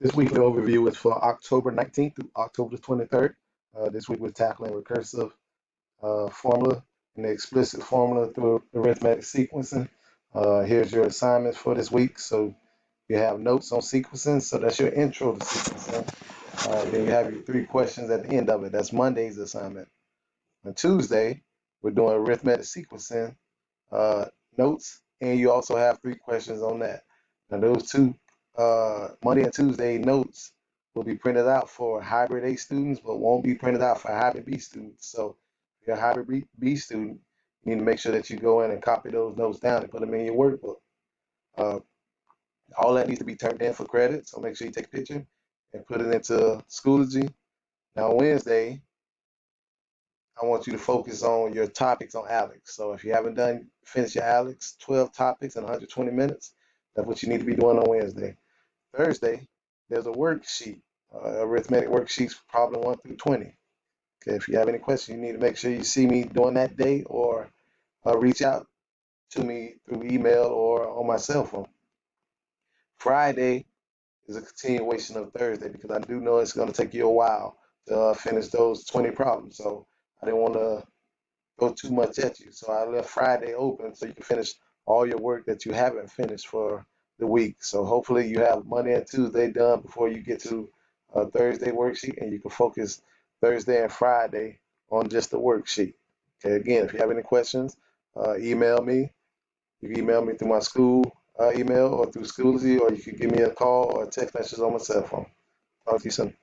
This weekly overview is for October 19th through October 23rd. This week we're tackling recursive formula and the explicit formula through arithmetic sequencing. Here's your assignments for this week. So you have notes on sequencing. So that's your intro to sequencing. Then you have your 3 questions at the end of it. That's Monday's assignment. On Tuesday, we're doing arithmetic sequencing uh, notes, and you also have 3 questions on that. Now, those two Monday and Tuesday notes will be printed out for hybrid A students, but won't be printed out for hybrid B students. So, if you're a hybrid B student, you need to make sure that you go in and copy those notes down and put them in your workbook. Uh, all that needs to be turned in for credit, so make sure you take a picture and put it into Schoology. Now, Wednesday, I want you to focus on your topics on Alex. So if you haven't finish your Alex 12 topics in 120 minutes, that's what you need to be doing on Wednesday. Thursday, there's a worksheet, arithmetic worksheets, problem 1 through 20. Okay, if you have any questions, you need to make sure you see me during that day or reach out to me through email or on my cell phone. Friday is a continuation of Thursday because I do know it's going to take you a while to finish those 20 problems. So I didn't want to go too much at you. So I left Friday open so you can finish all your work that you haven't finished for the week. So hopefully you have Monday and Tuesday done before you get to a Thursday worksheet, and you can focus Thursday and Friday on just the worksheet. Okay, again, if you have any questions, email me. You can email me through my school email or through Schoology, or you can give me a call or a text message on my cell phone. Talk to you soon.